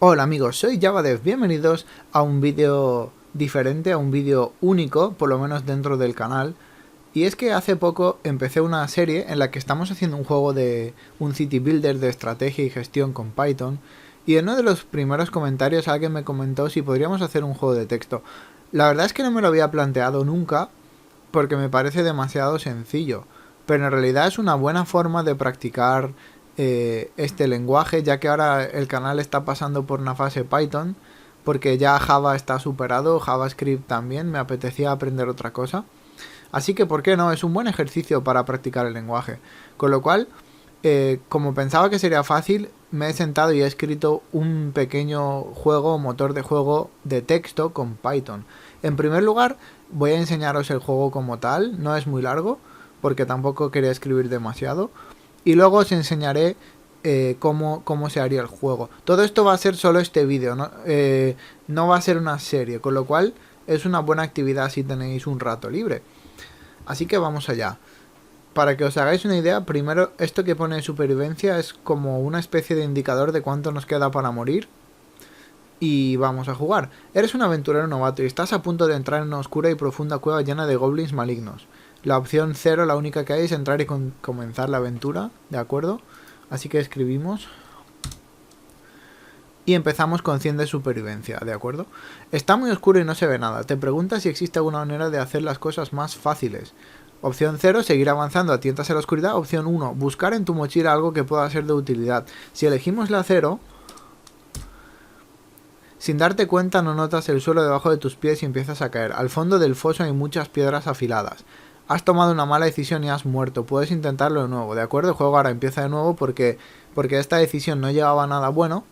Hola amigos, soy JavaDev, bienvenidos a un vídeo diferente, a un vídeo único, por lo menos dentro del canal. Y es que hace poco empecé una serie en la que estamos haciendo un juego de un city builder de estrategia y gestión con Python. Y en uno de los primeros comentarios alguien me comentó si podríamos hacer un juego de texto. La verdad es que no me lo había planteado nunca porque me parece demasiado sencillo. Pero en realidad es una buena forma de practicar este lenguaje, ya que ahora el canal está pasando por una fase Python, porque ya Java está superado, JavaScript también, me apetecía aprender otra cosa. Así que, ¿por qué no? Es un buen ejercicio para practicar el lenguaje. Con lo cual, como pensaba que sería fácil, me he sentado y he escrito un pequeño juego, motor de juego de texto con Python. En primer lugar, voy a enseñaros el juego como tal, no es muy largo, porque tampoco quería escribir demasiado. Y luego os enseñaré cómo se haría el juego. Todo esto va a ser solo este vídeo, no va a ser una serie, con lo cual es una buena actividad si tenéis un rato libre. Así que vamos allá. Para que os hagáis una idea, primero esto que pone supervivencia es como una especie de indicador de cuánto nos queda para morir. Y vamos a jugar. Eres un aventurero novato y estás a punto de entrar en una oscura y profunda cueva llena de goblins malignos. La opción 0, la única que hay, es entrar y comenzar la aventura, ¿de acuerdo? Así que escribimos. Y empezamos con 100 de supervivencia, ¿de acuerdo? Está muy oscuro y no se ve nada. Te preguntas si existe alguna manera de hacer las cosas más fáciles. Opción 0, seguir avanzando a tientas en la oscuridad. Opción 1, buscar en tu mochila algo que pueda ser de utilidad. Si elegimos la 0... sin darte cuenta no notas el suelo debajo de tus pies y empiezas a caer. Al fondo del foso hay muchas piedras afiladas. Has tomado una mala decisión y has muerto. Puedes intentarlo de nuevo, ¿de acuerdo? El juego ahora empieza de nuevo porque esta decisión no llevaba a nada bueno.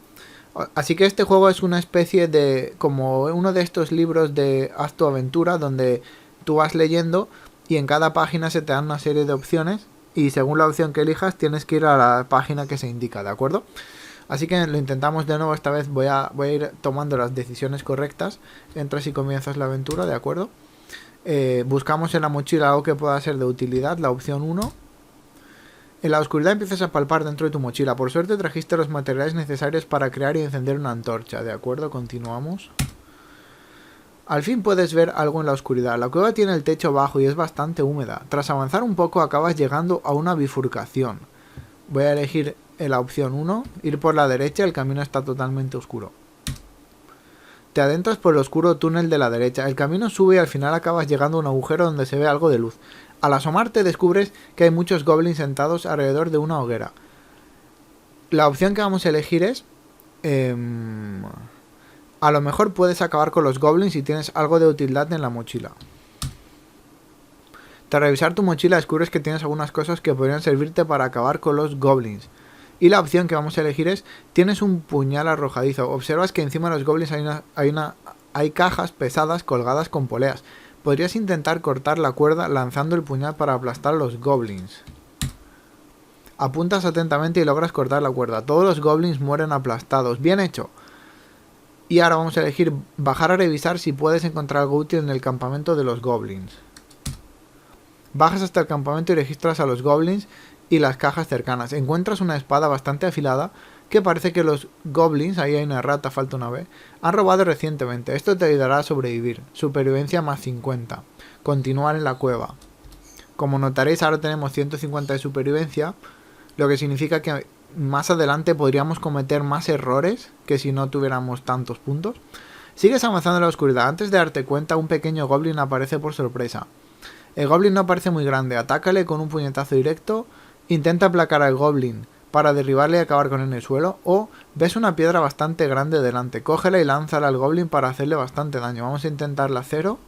Así que este juego es una especie de... como uno de estos libros de Haz tu aventura, donde tú vas leyendo y en cada página se te dan una serie de opciones y según la opción que elijas tienes que ir a la página que se indica, ¿de acuerdo? Así que lo intentamos de nuevo, esta vez voy a ir tomando las decisiones correctas. Entras y comienzas la aventura, ¿de acuerdo? Buscamos en la mochila algo que pueda ser de utilidad, la opción 1. En la oscuridad empiezas a palpar dentro de tu mochila. Por suerte trajiste los materiales necesarios para crear y encender una antorcha, ¿de acuerdo? Continuamos. Al fin puedes ver algo en la oscuridad. La cueva tiene el techo bajo y es bastante húmeda. Tras avanzar un poco acabas llegando a una bifurcación. Voy a elegir la opción 1, ir por la derecha, el camino está totalmente oscuro. Te adentras por el oscuro túnel de la derecha, el camino sube y al final acabas llegando a un agujero donde se ve algo de luz. Al asomarte descubres que hay muchos goblins sentados alrededor de una hoguera. La opción que vamos a elegir es... a lo mejor puedes acabar con los goblins si tienes algo de utilidad en la mochila. Tras revisar tu mochila descubres que tienes algunas cosas que podrían servirte para acabar con los goblins. Y la opción que vamos a elegir es, tienes un puñal arrojadizo. Observas que encima de los goblins hay cajas pesadas colgadas con poleas. Podrías intentar cortar la cuerda lanzando el puñal para aplastar a los goblins. Apuntas atentamente y logras cortar la cuerda. Todos los goblins mueren aplastados. ¡Bien hecho! Y ahora vamos a elegir bajar a revisar si puedes encontrar algo útil en el campamento de los goblins. Bajas hasta el campamento y registras a los goblins y las cajas cercanas. Encuentras una espada bastante afilada que parece que los goblins, ahí hay una rata, falta una B, han robado recientemente. Esto te ayudará a sobrevivir. Supervivencia más 50. Continuar en la cueva. Como notaréis ahora tenemos 150 de supervivencia, lo que significa que más adelante podríamos cometer más errores que si no tuviéramos tantos puntos. Sigues avanzando en la oscuridad. Antes de darte cuenta, un pequeño goblin aparece por sorpresa. El goblin no parece muy grande. Atácale con un puñetazo directo. Intenta aplacar al goblin para derribarle y acabar con él en el suelo. O ves una piedra bastante grande delante. Cógela y lánzala al goblin para hacerle bastante daño. Vamos a intentar la 0.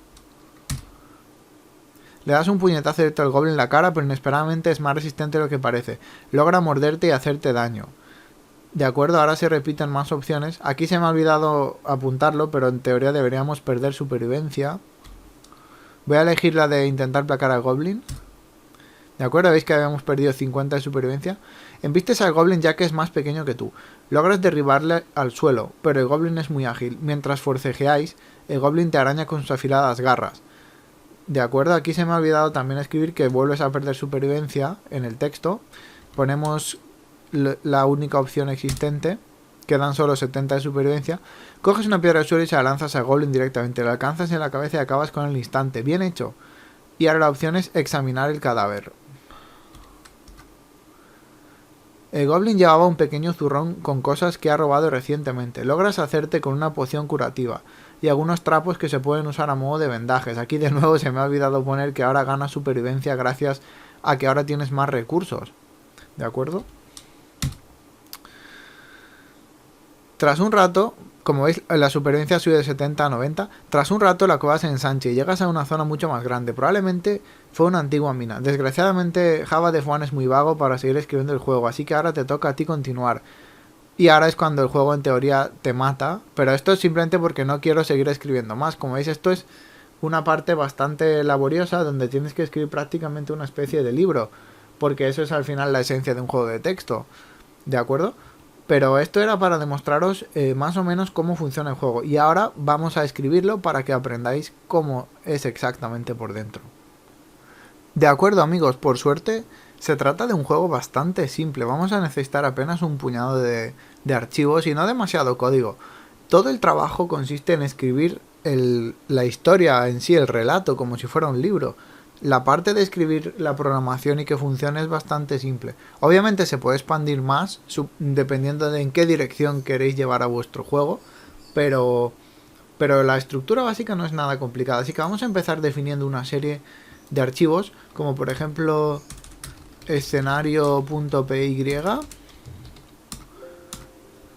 Le das un puñetazo directo al goblin en la cara, pero inesperadamente es más resistente de lo que parece. Logra morderte y hacerte daño. De acuerdo, ahora se repiten más opciones. Aquí se me ha olvidado apuntarlo, pero en teoría deberíamos perder supervivencia. Voy a elegir la de intentar aplacar al goblin. ¿De acuerdo? ¿Veis que habíamos perdido 50 de supervivencia? Embistes al goblin ya que es más pequeño que tú. Logras derribarle al suelo, pero el goblin es muy ágil. Mientras forcejeáis, el goblin te araña con sus afiladas garras. ¿De acuerdo? Aquí se me ha olvidado también escribir que vuelves a perder supervivencia en el texto. Ponemos la única opción existente. quedan solo 70 de supervivencia. Coges una piedra del suelo y se la lanzas al Goblin directamente. La alcanzas en la cabeza y acabas con el instante. Bien hecho. Y ahora la opción es examinar el cadáver. El Goblin llevaba un pequeño zurrón con cosas que ha robado recientemente. Logras hacerte con una poción curativa y algunos trapos que se pueden usar a modo de vendajes. Aquí de nuevo se me ha olvidado poner que ahora ganas supervivencia gracias a que ahora tienes más recursos. ¿De acuerdo? Tras un rato, como veis, la supervivencia sube de 70 a 90. Tras un rato la cueva se ensancha y llegas a una zona mucho más grande. Probablemente fue una antigua mina. Desgraciadamente Java Dev 1 es muy vago para seguir escribiendo el juego, así que ahora te toca a ti continuar. Y ahora es cuando el juego en teoría te mata, pero esto es simplemente porque no quiero seguir escribiendo más. Como veis, esto es una parte bastante laboriosa donde tienes que escribir prácticamente una especie de libro, porque eso es al final la esencia de un juego de texto. ¿De acuerdo? Pero esto era para demostraros más o menos cómo funciona el juego. Y ahora vamos a escribirlo para que aprendáis cómo es exactamente por dentro. De acuerdo, amigos, por suerte se trata de un juego bastante simple. Vamos a necesitar apenas un puñado de archivos y no demasiado código. Todo el trabajo consiste en escribir la historia en sí, el relato, como si fuera un libro. La parte de escribir la programación y que funcione es bastante simple. Obviamente se puede expandir más dependiendo de en qué dirección queréis llevar a vuestro juego, pero la estructura básica no es nada complicada. Así que vamos a empezar definiendo una serie de archivos, como por ejemplo escenario.py.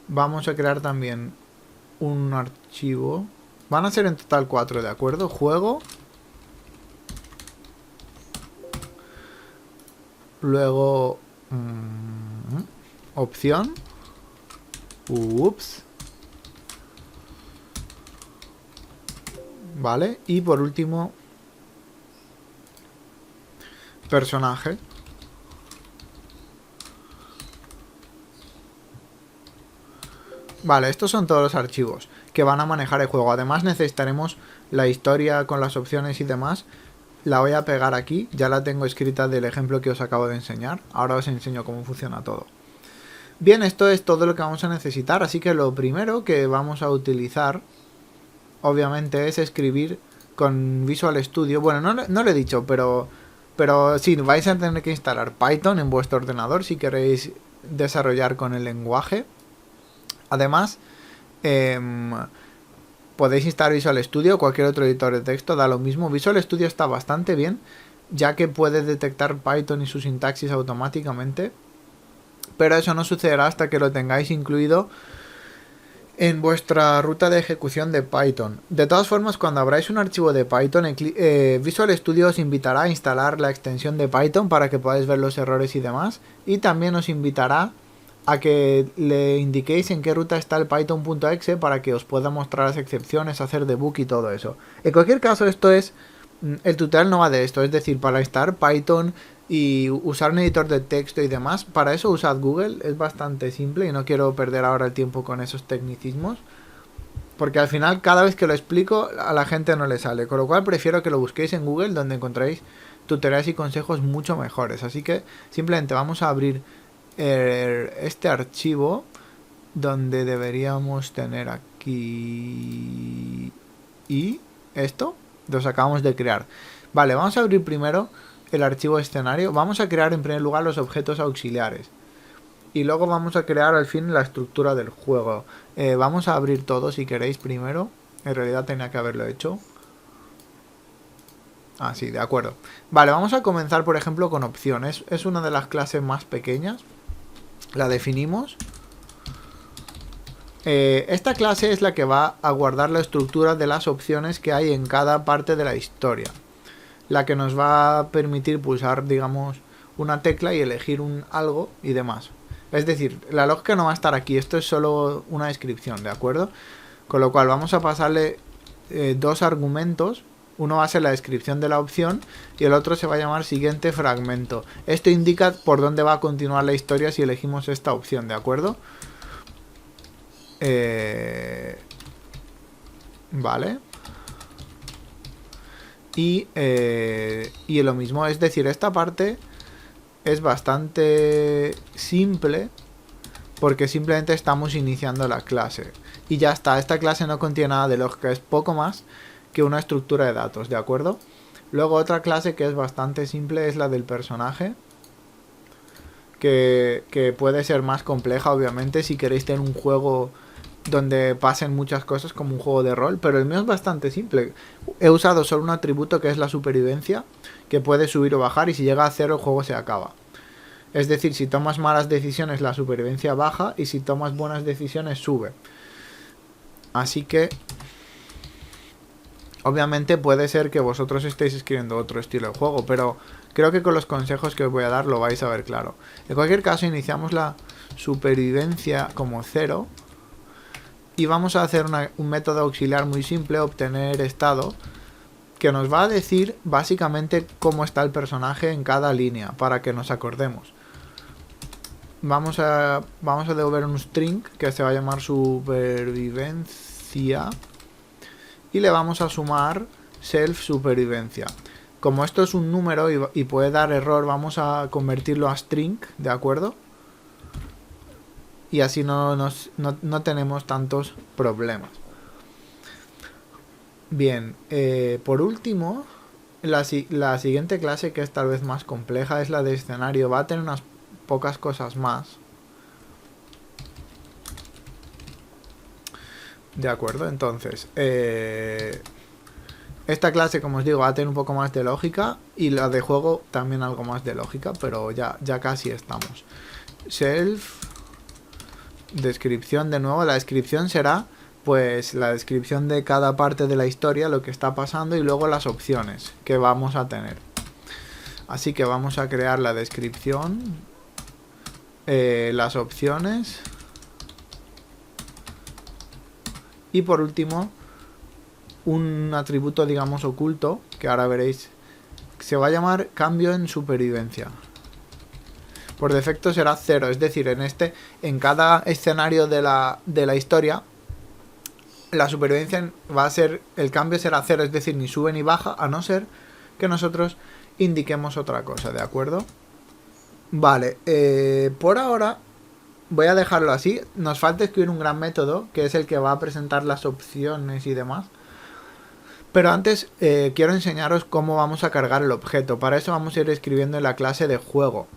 Vamos a crear también un archivo. Van a ser en total 4, ¿de acuerdo? Juego. Luego opción. Ups. Vale. Y por último personaje. Vale, estos son todos los archivos que van a manejar el juego. Además necesitaremos la historia con las opciones y demás. La voy a pegar aquí, ya la tengo escrita del ejemplo que os acabo de enseñar. Ahora os enseño cómo funciona todo. Bien, esto es todo lo que vamos a necesitar, así que lo primero que vamos a utilizar, obviamente, es escribir con Visual Studio. Bueno, no lo he dicho, pero sí, vais a tener que instalar Python en vuestro ordenador si queréis desarrollar con el lenguaje. Además, podéis instalar Visual Studio o cualquier otro editor de texto, da lo mismo. Visual Studio está bastante bien, ya que puede detectar Python y su sintaxis automáticamente, pero eso no sucederá hasta que lo tengáis incluido en vuestra ruta de ejecución de Python. De todas formas, cuando abráis un archivo de Python, Visual Studio os invitará a instalar la extensión de Python para que podáis ver los errores y demás, y también os invitará a que le indiquéis en qué ruta está el python.exe para que os pueda mostrar las excepciones, hacer debug y todo eso. En cualquier caso, esto es... El tutorial no va de esto, es decir, para instalar Python y usar un editor de texto y demás, para eso usad Google, es bastante simple y no quiero perder ahora el tiempo con esos tecnicismos, porque al final cada vez que lo explico a la gente no le sale, con lo cual prefiero que lo busquéis en Google, donde encontráis tutoriales y consejos mucho mejores. Así que simplemente vamos a abrir este archivo, donde deberíamos tener aquí y esto los acabamos de crear. Vale, vamos a abrir primero el archivo escenario. Vamos a crear en primer lugar los objetos auxiliares y luego vamos a crear al fin la estructura del juego. Vamos a abrir todo si queréis primero. En realidad tenía que haberlo hecho. Ah, sí, de acuerdo. Vale, vamos a comenzar por ejemplo con opciones. Es una de las clases más pequeñas. La definimos. Esta clase es la que va a guardar la estructura de las opciones que hay en cada parte de la historia. La que nos va a permitir pulsar, digamos, una tecla y elegir un algo y demás. Es decir, la lógica no va a estar aquí, esto es solo una descripción, ¿de acuerdo? Con lo cual vamos a pasarle dos argumentos. Uno va a ser la descripción de la opción y el otro se va a llamar siguiente fragmento. Esto indica por dónde va a continuar la historia si elegimos esta opción, ¿de acuerdo? Vale. Y lo mismo, es decir, esta parte es bastante simple porque simplemente estamos iniciando la clase. Y ya está, esta clase no contiene nada de lógica, es poco más que una estructura de datos, ¿de acuerdo? Luego otra clase que es bastante simple es la del personaje, que puede ser más compleja, obviamente, si queréis tener un juego donde pasen muchas cosas como un juego de rol, pero el mío es bastante simple. He usado solo un atributo que es la supervivencia, que puede subir o bajar, y si llega a 0 el juego se acaba. Es decir, si tomas malas decisiones la supervivencia baja, y si tomas buenas decisiones sube. Así que obviamente puede ser que vosotros estéis escribiendo otro estilo de juego, pero creo que con los consejos que os voy a dar lo vais a ver claro. En cualquier caso, iniciamos la supervivencia como 0 y vamos a hacer un método auxiliar muy simple, obtener estado, que nos va a decir básicamente cómo está el personaje en cada línea, para que nos acordemos. Vamos a devolver un string que se va a llamar supervivencia y le vamos a sumar self supervivencia. Como esto es un número y puede dar error, vamos a convertirlo a string, ¿de acuerdo? Y así no tenemos tantos problemas. Bien, por último, la siguiente clase, que es tal vez más compleja, es la de escenario. Va a tener unas pocas cosas más. De acuerdo, entonces esta clase, como os digo, va a tener un poco más de lógica, y la de juego también algo más de lógica, pero ya casi estamos. Self, descripción de nuevo. La descripción será pues la descripción de cada parte de la historia, lo que está pasando, y luego las opciones que vamos a tener. Así que vamos a crear la descripción, las opciones, y por último un atributo, digamos, oculto, que ahora veréis, se va a llamar cambio en supervivencia. Por defecto será 0, es decir, en cada escenario de la historia, la supervivencia va a ser, el cambio será 0, es decir, ni sube ni baja, a no ser que nosotros indiquemos otra cosa, ¿de acuerdo? Vale, por ahora voy a dejarlo así. Nos falta escribir un gran método, que es el que va a presentar las opciones y demás. Pero antes quiero enseñaros cómo vamos a cargar el objeto. Para eso vamos a ir escribiendo en la clase de juego.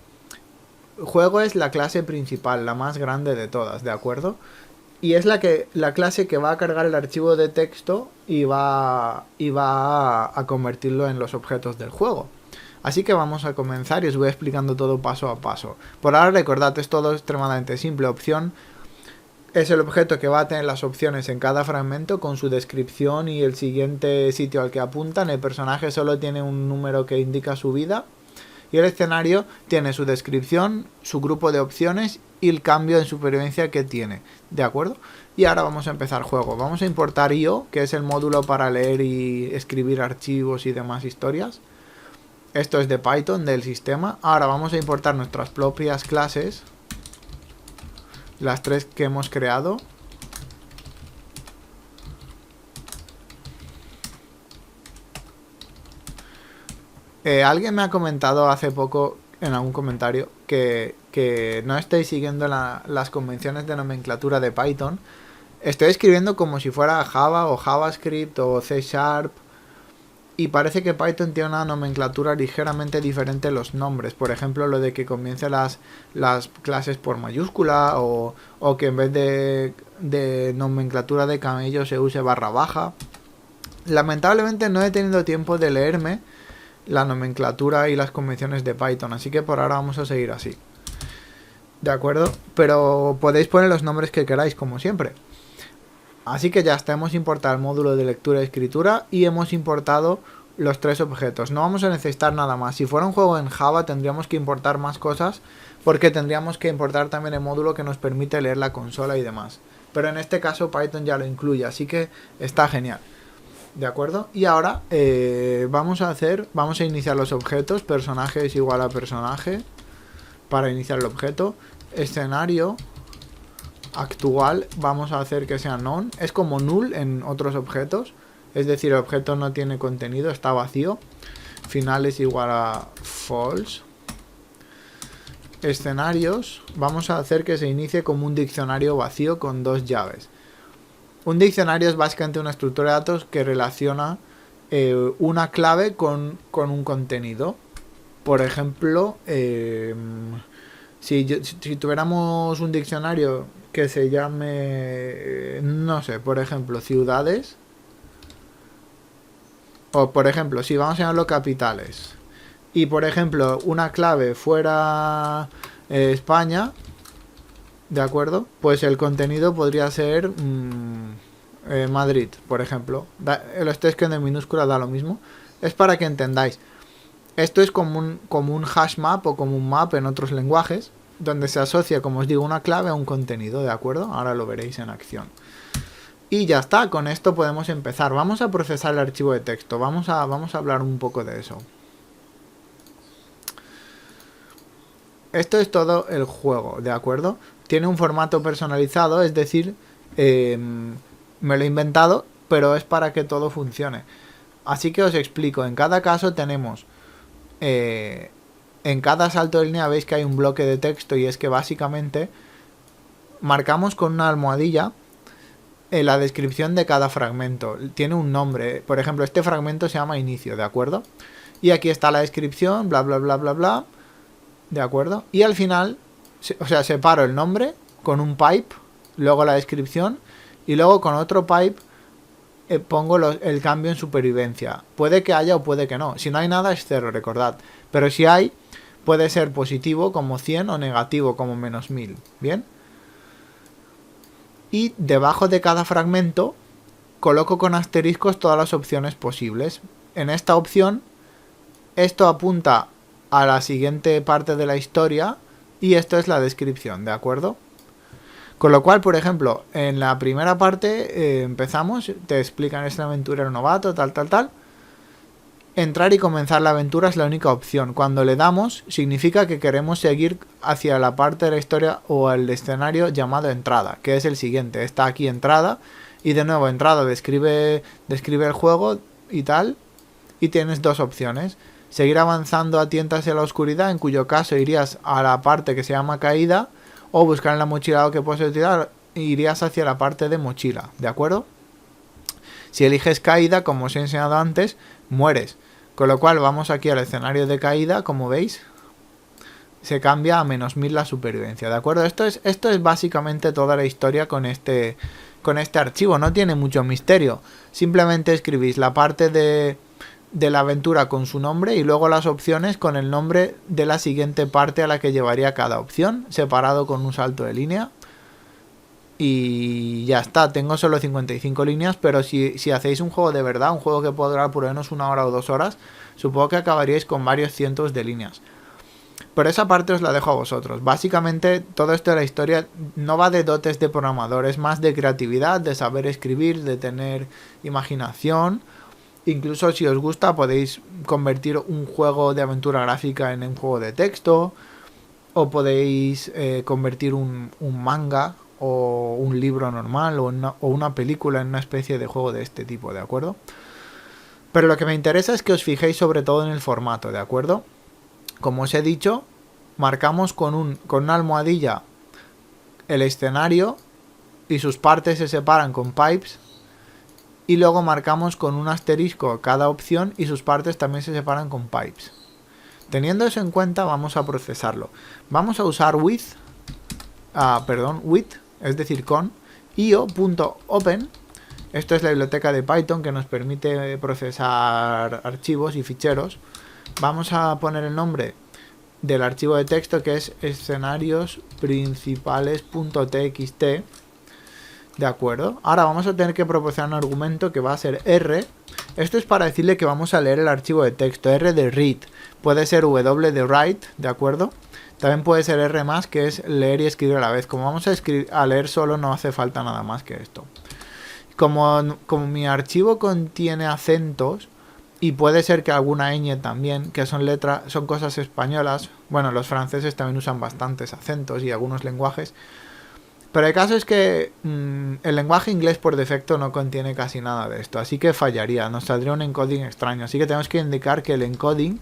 Juego es la clase principal, la más grande de todas, ¿de acuerdo? Y es la clase que va a cargar el archivo de texto y va a convertirlo en los objetos del juego. Así que vamos a comenzar y os voy explicando todo paso a paso. Por ahora recordad, es todo extremadamente simple. Opción es el objeto que va a tener las opciones en cada fragmento con su descripción y el siguiente sitio al que apuntan. El personaje solo tiene un número que indica su vida. Y el escenario tiene su descripción, su grupo de opciones y el cambio en supervivencia que tiene. ¿De acuerdo? Y ahora vamos a empezar juego. Vamos a importar IO, que es el módulo para leer y escribir archivos y demás historias. Esto es de Python, del sistema. Ahora vamos a importar nuestras propias clases, las 3 que hemos creado. Alguien me ha comentado hace poco en algún comentario que no estáis siguiendo las convenciones de nomenclatura de Python. Estoy escribiendo como si fuera Java o JavaScript o C#, y parece que Python tiene una nomenclatura ligeramente diferente en los nombres. Por ejemplo, lo de que comience las clases por mayúscula, o que en vez de nomenclatura de camello se use barra baja. Lamentablemente no he tenido tiempo de leerme la nomenclatura y las convenciones de Python, así que por ahora vamos a seguir así. ¿De acuerdo? Pero podéis poner los nombres que queráis, como siempre. Así que ya está, hemos importado el módulo de lectura y escritura y hemos importado los 3 objetos. No vamos a necesitar nada más. Si fuera un juego en Java tendríamos que importar más cosas, porque tendríamos que importar también el módulo que nos permite leer la consola y demás. Pero en este caso Python ya lo incluye, así que está genial. ¿De acuerdo? Y ahora vamos a iniciar los objetos. Personaje es igual a personaje para iniciar el objeto. Escenario actual vamos a hacer que sea none. Es como null en otros objetos, es decir, el objeto no tiene contenido, está vacío. Final es igual a false. escenarios, vamos a hacer que se inicie como un diccionario vacío con 2 llaves. Un diccionario es básicamente una estructura de datos que relaciona una clave con un contenido. Por ejemplo, si tuviéramos un diccionario que se llame, no sé, por ejemplo, ciudades, o por ejemplo, si vamos a llamarlo capitales, y por ejemplo, una clave fuera España, ¿de acuerdo? Pues el contenido podría ser Madrid, por ejemplo. Lo estoy escribiendo en minúscula, da lo mismo. Es para que entendáis. Esto es como un hash map o como un map en otros lenguajes, donde se asocia, como os digo, una clave a un contenido, ¿de acuerdo? Ahora lo veréis en acción. Y ya está, con esto podemos empezar. Vamos a procesar el archivo de texto. Vamos a hablar un poco de eso. Esto es todo el juego, ¿de acuerdo? Tiene un formato personalizado, es decir, me lo he inventado, pero es para que todo funcione. Así que os explico. En cada caso tenemos... en cada salto de línea veis que hay un bloque de texto, y es que básicamente marcamos con una almohadilla la descripción de cada fragmento. Tiene un nombre. Por ejemplo, este fragmento se llama inicio, ¿de acuerdo? Y aquí está la descripción, bla, bla, bla, bla, bla. ¿De acuerdo? Y al final, o sea, separo el nombre con un pipe, luego la descripción, y luego con otro pipe pongo el cambio en supervivencia. Puede que haya o puede que no. Si no hay nada es 0, recordad. Pero si hay, puede ser positivo como 100 o negativo como menos 1000. ¿Bien? Y debajo de cada fragmento coloco con asteriscos todas las opciones posibles. En esta opción, esto apunta a la siguiente parte de la historia, y esto es la descripción, ¿de acuerdo? Con lo cual, por ejemplo, en la primera parte empezamos, te explican este aventurero novato, tal, tal, tal. Entrar y comenzar la aventura es la única opción. Cuando le damos, significa que queremos seguir hacia la parte de la historia o el escenario llamado entrada, que es el siguiente. Está aquí entrada, y de nuevo entrada describe el juego y tal, y tienes dos opciones. Seguir avanzando a tientas en la oscuridad, en cuyo caso irías a la parte que se llama caída, o buscar en la mochila lo que puedes retirar, irías hacia la parte de mochila, ¿de acuerdo? Si eliges caída, como os he enseñado antes, mueres. Con lo cual vamos aquí al escenario de caída, como veis, se cambia a menos 1000 la supervivencia, ¿de acuerdo? Esto es básicamente toda la historia con este archivo. No tiene mucho misterio. Simplemente escribís la parte de la aventura con su nombre, y luego las opciones con el nombre de la siguiente parte a la que llevaría cada opción, separado con un salto de línea. Y ya está. Tengo solo 55 líneas, pero si hacéis un juego de verdad, un juego que puede durar por lo menos 1 hora o 2 horas, supongo que acabaríais con varios cientos de líneas. Pero esa parte os la dejo a vosotros. Básicamente todo esto de la historia no va de dotes de programador, es más de creatividad, de saber escribir, de tener imaginación. Incluso si os gusta podéis convertir un juego de aventura gráfica en un juego de texto, o podéis convertir un manga o un libro normal o una película en una especie de juego de este tipo, ¿de acuerdo? Pero lo que me interesa es que os fijéis sobre todo en el formato, ¿de acuerdo? Como os he dicho, marcamos con una almohadilla el escenario, y sus partes se separan con pipes. Y luego marcamos con un asterisco cada opción, y sus partes también se separan con pipes. Teniendo eso en cuenta, vamos a procesarlo. Vamos a usar with, es decir, con io.open. Esto es la biblioteca de Python que nos permite procesar archivos y ficheros. Vamos a poner el nombre del archivo de texto, que es escenariosprincipales.txt. De acuerdo. Ahora vamos a tener que proporcionar un argumento que va a ser R. Esto es para decirle que vamos a leer el archivo de texto. R de read. Puede ser W de write, ¿de acuerdo? También puede ser R+, que es leer y escribir a la vez. Como vamos a leer solo, no hace falta nada más que esto. Como mi archivo contiene acentos, y puede ser que alguna ñ también, que son cosas españolas. Bueno, los franceses también usan bastantes acentos y algunos lenguajes. Pero el caso es que el lenguaje inglés por defecto no contiene casi nada de esto, así que fallaría, nos saldría un encoding extraño. Así que tenemos que indicar que el encoding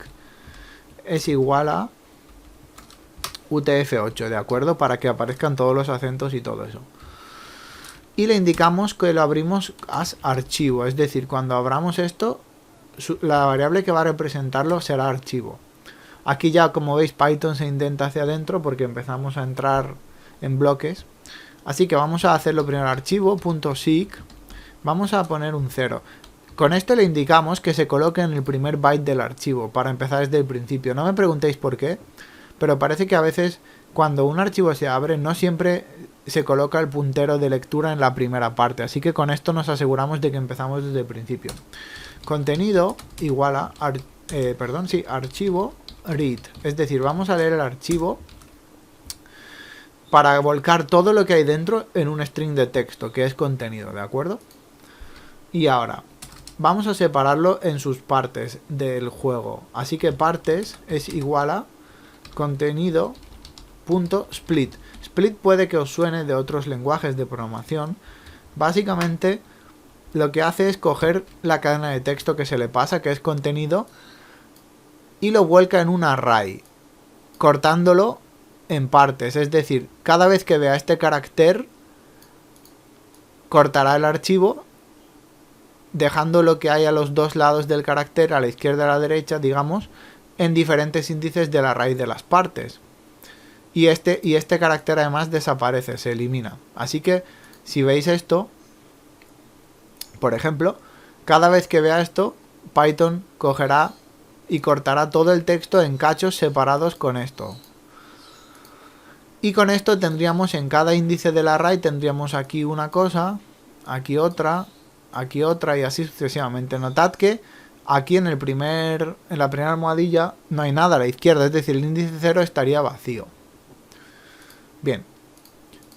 es igual a UTF-8, ¿de acuerdo? Para que aparezcan todos los acentos y todo eso. Y le indicamos que lo abrimos as archivo, es decir, cuando abramos esto, la variable que va a representarlo será archivo. Aquí ya, como veis, Python se indenta hacia adentro porque empezamos a entrar en bloques. Así que vamos a hacerlo primero archivo.sig, vamos a poner un 0. Con esto le indicamos que se coloque en el primer byte del archivo, para empezar desde el principio. No me preguntéis por qué, pero parece que a veces cuando un archivo se abre no siempre se coloca el puntero de lectura en la primera parte, así que con esto nos aseguramos de que empezamos desde el principio. Contenido igual a archivo read, es decir, vamos a leer el archivo para volcar todo lo que hay dentro en un string de texto, que es contenido, ¿de acuerdo? Y ahora, vamos a separarlo en sus partes del juego, así que partes es igual a contenido.split. Split puede que os suene de otros lenguajes de programación. Básicamente lo que hace es coger la cadena de texto que se le pasa, que es contenido, y lo vuelca en un array, cortándolo en partes. Es decir, cada vez que vea este carácter, cortará el archivo, dejando lo que hay a los dos lados del carácter, a la izquierda y a la derecha, digamos, en diferentes índices del array de las partes. Y este carácter además desaparece, se elimina. Así que si veis esto, por ejemplo, cada vez que vea esto, Python cogerá y cortará todo el texto en cachos separados con esto. Y con esto tendríamos en cada índice del array, tendríamos aquí una cosa, aquí otra y así sucesivamente. Notad que aquí en la primera almohadilla no hay nada a la izquierda, es decir, el índice 0 estaría vacío. Bien,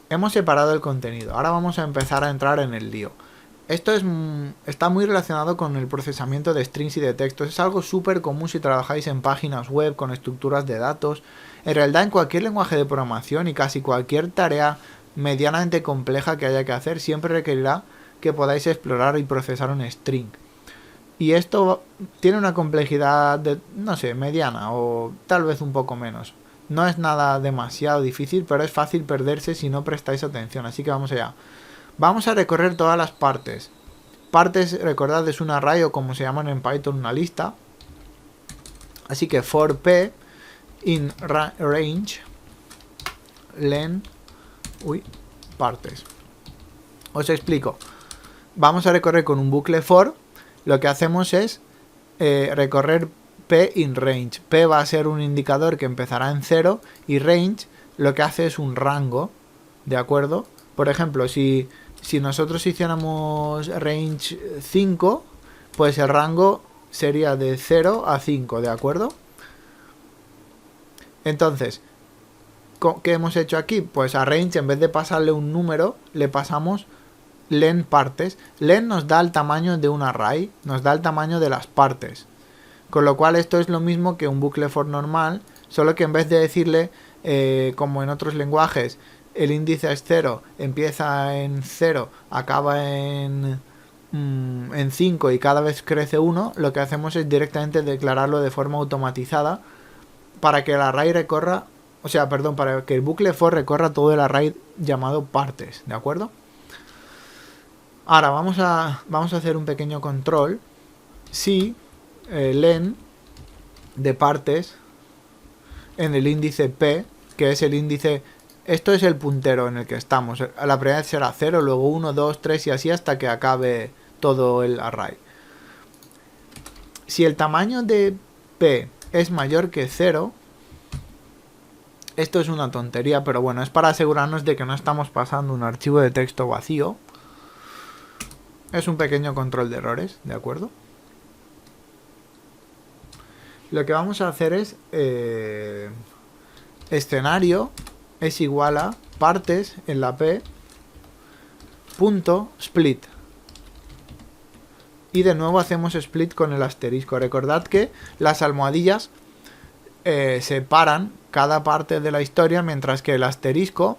hemos separado el contenido. Ahora vamos a empezar a entrar en el lío. Esto está muy relacionado con el procesamiento de strings y de textos. Es algo súper común si trabajáis en páginas web con estructuras de datos. En realidad, en cualquier lenguaje de programación y casi cualquier tarea medianamente compleja que haya que hacer, siempre requerirá que podáis explorar y procesar un string. Y esto tiene una complejidad de, no sé, mediana o tal vez un poco menos. No es nada demasiado difícil, pero es fácil perderse si no prestáis atención. Así que vamos allá. Vamos a recorrer todas las partes. Partes, recordad, es un array o como se llaman en Python, una lista. Así que for p in range len partes. Os explico. Vamos a recorrer con un bucle for. Lo que hacemos es recorrer p in range. P va a ser un indicador que empezará en 0 y range lo que hace es un rango, ¿de acuerdo? Por ejemplo, si nosotros hiciéramos range 5, pues el rango sería de 0 a 5, ¿de acuerdo? Entonces, ¿qué hemos hecho aquí? Pues a range, en vez de pasarle un número, le pasamos len partes. Len nos da el tamaño de un array, nos da el tamaño de las partes. Con lo cual esto es lo mismo que un bucle for normal, solo que en vez de decirle, como en otros lenguajes, el índice es 0, empieza en 0, acaba en 5 y cada vez crece 1, lo que hacemos es directamente declararlo de forma automatizada para que el array recorra, para que el bucle for recorra todo el array llamado partes, ¿de acuerdo? Ahora vamos a hacer un pequeño control. Si len de partes en el índice p, que es el índice, esto es el puntero en el que estamos, la primera vez será 0, luego 1, 2, 3 y así hasta que acabe todo el array. Si el tamaño de p es mayor que 0, esto es una tontería, pero bueno, es para asegurarnos de que no estamos pasando un archivo de texto vacío. Es un pequeño control de errores, ¿de acuerdo? Lo que vamos a hacer es escenario es igual a partes en la p punto split. Y de nuevo hacemos split con el asterisco. Recordad que las almohadillas separan cada parte de la historia, mientras que el asterisco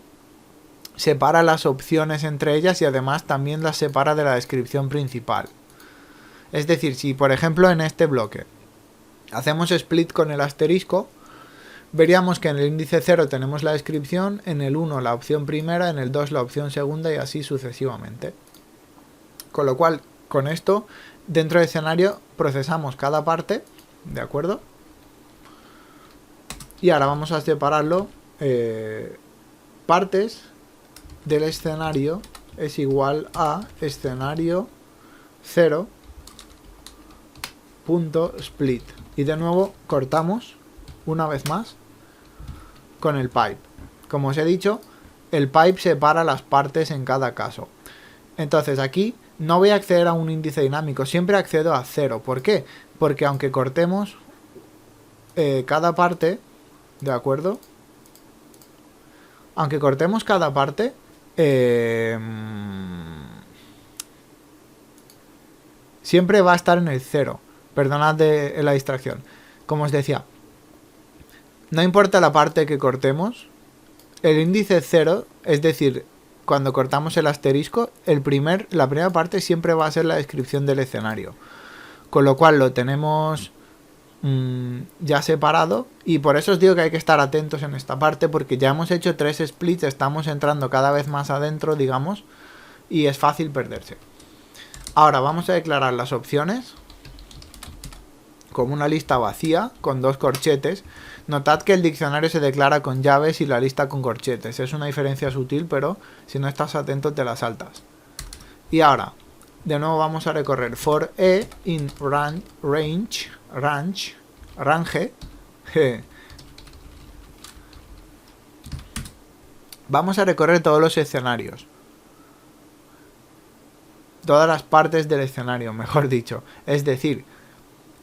separa las opciones entre ellas y además también las separa de la descripción principal. Es decir, si por ejemplo en este bloque hacemos split con el asterisco, veríamos que en el índice 0 tenemos la descripción, en el 1 la opción primera, en el 2 la opción segunda y así sucesivamente. Con lo cual, con esto, dentro del escenario procesamos cada parte, ¿de acuerdo? Y ahora vamos a separarlo. Partes del escenario es igual a escenario 0.split. Y de nuevo cortamos una vez más con el pipe. Como os he dicho, el pipe separa las partes en cada caso. Entonces aquí no voy a acceder a un índice dinámico, siempre accedo a 0. ¿Por qué? Porque aunque cortemos cada parte, ¿de acuerdo? Aunque cortemos cada parte, siempre va a estar en el 0. Perdonad de la distracción. Como os decía, no importa la parte que cortemos, el índice 0, es decir, cuando cortamos el asterisco, la primera parte siempre va a ser la descripción del escenario. Con lo cual lo tenemos ya separado, y por eso os digo que hay que estar atentos en esta parte, porque ya hemos hecho 3 splits, estamos entrando cada vez más adentro, digamos, y es fácil perderse. Ahora vamos a declarar las opciones como una lista vacía con 2 corchetes. Notad que el diccionario se declara con llaves y la lista con corchetes. Es una diferencia sutil, pero si no estás atento te la saltas. Y ahora, de nuevo vamos a recorrer for e in range. Vamos a recorrer todos los escenarios. Todas las partes del escenario, mejor dicho. Es decir,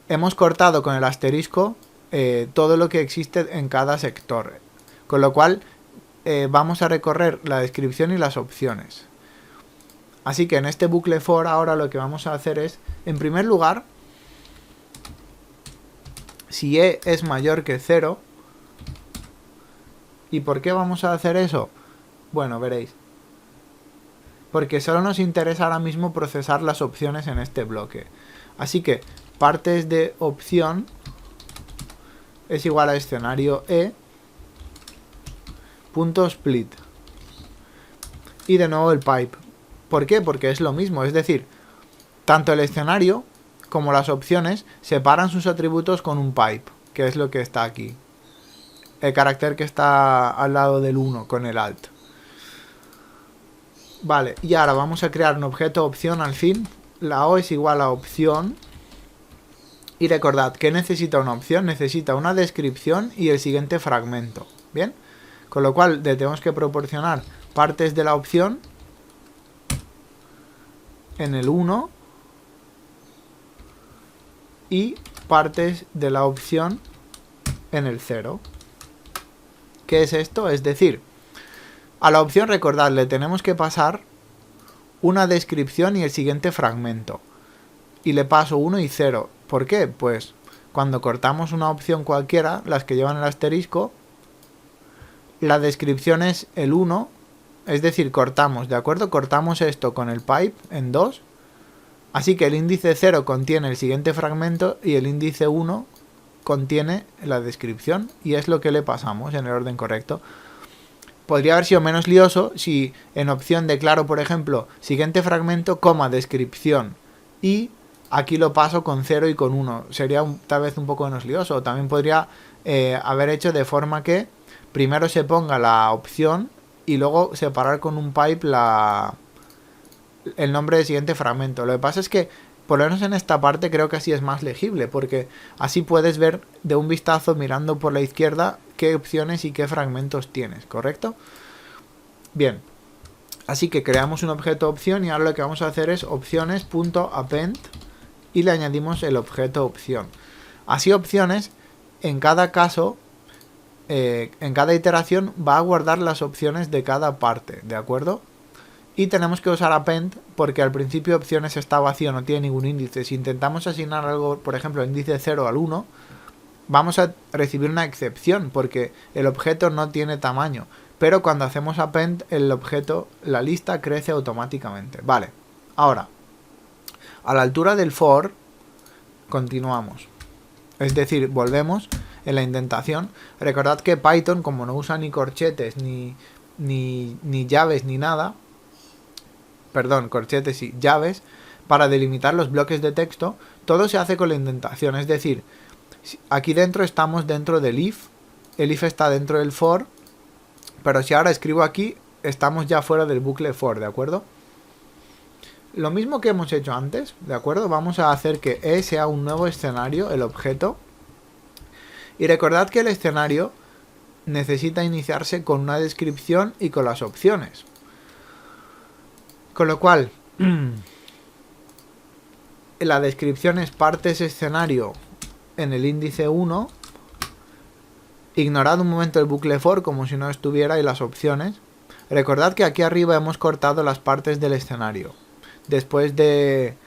hemos cortado con el asterisco todo lo que existe en cada sector. Con lo cual vamos a recorrer la descripción y las opciones. Así que en este bucle for ahora lo que vamos a hacer es, en primer lugar, si e es mayor que 0. ¿Y por qué vamos a hacer eso? Bueno, veréis. Porque solo nos interesa ahora mismo procesar las opciones en este bloque. Así que partes de opción es igual a escenario e.split. Y de nuevo el pipe. ¿Por qué? Porque es lo mismo. Es decir, tanto el escenario como las opciones separan sus atributos con un pipe, que es lo que está aquí. El carácter que está al lado del 1 con el alt. Vale, y ahora vamos a crear un objeto opción al fin. La O es igual a opción. Y recordad que necesita una opción, necesita una descripción y el siguiente fragmento. ¿Bien? Con lo cual le tenemos que proporcionar partes de la opción en el 1 y partes de la opción en el 0. ¿Qué es esto? Es decir, a la opción, recordad, le tenemos que pasar una descripción y el siguiente fragmento. Y le paso 1 y 0. ¿Por qué? Pues cuando cortamos una opción cualquiera, las que llevan el asterisco, la descripción es el 1, es decir, cortamos, ¿de acuerdo? Cortamos esto con el pipe en 2. Así que el índice 0 contiene el siguiente fragmento y el índice 1 contiene la descripción, y es lo que le pasamos en el orden correcto. Podría haber sido menos lioso si en opción declaro, por ejemplo, siguiente fragmento, coma, descripción, y aquí lo paso con 0 y con 1. Sería tal vez un poco menos lioso. También podría haber hecho de forma que primero se ponga la opción y luego separar con un pipe el nombre del siguiente fragmento. Lo que pasa es que, por lo menos en esta parte, creo que así es más legible, porque así puedes ver de un vistazo mirando por la izquierda qué opciones y qué fragmentos tienes, ¿correcto? Bien, así que creamos un objeto opción y ahora lo que vamos a hacer es opciones.append y le añadimos el objeto opción. Así opciones, en cada caso, en cada iteración va a guardar las opciones de cada parte, ¿de acuerdo? Y tenemos que usar append porque al principio opciones está vacío, no tiene ningún índice. Si intentamos asignar algo, por ejemplo, índice 0 al 1, vamos a recibir una excepción porque el objeto no tiene tamaño. Pero cuando hacemos append, el objeto, la lista crece automáticamente. Vale, ahora, a la altura del for, continuamos. Es decir, volvemos. en la indentación. Recordad que Python, como no usa ni corchetes, ni llaves, ni nada, perdón, corchetes y llaves, para delimitar los bloques de texto, todo se hace con la indentación. Es decir, aquí dentro estamos dentro del if, el if está dentro del for, pero si ahora escribo aquí, estamos ya fuera del bucle for, ¿de acuerdo? Lo mismo que hemos hecho antes, ¿de acuerdo? Vamos a hacer que E sea un nuevo escenario, el objeto. Y recordad que el escenario necesita iniciarse con una descripción y con las opciones. Con lo cual, la descripción es partes escenario en el índice 1. Ignorad un momento el bucle for como si no estuviera y las opciones. Recordad que aquí arriba hemos cortado las partes del escenario. Después de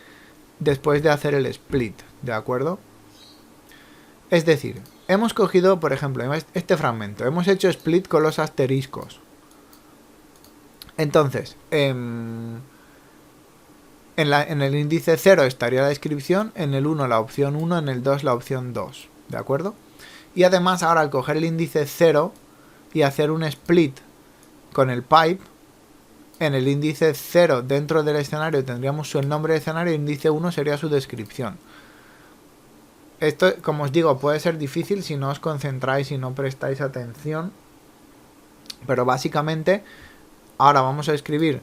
hacer el split, ¿de acuerdo? Es decir, hemos cogido, por ejemplo, este fragmento. Hemos hecho split con los asteriscos. Entonces, en el índice 0 estaría la descripción, en el 1 la opción 1, en el 2 la opción 2, ¿de acuerdo? Y además ahora al coger el índice 0 y hacer un split con el pipe, en el índice 0 dentro del escenario tendríamos el nombre de escenario y el índice 1 sería su descripción. Esto, como os digo, puede ser difícil si no os concentráis y no prestáis atención, pero básicamente ahora vamos a escribir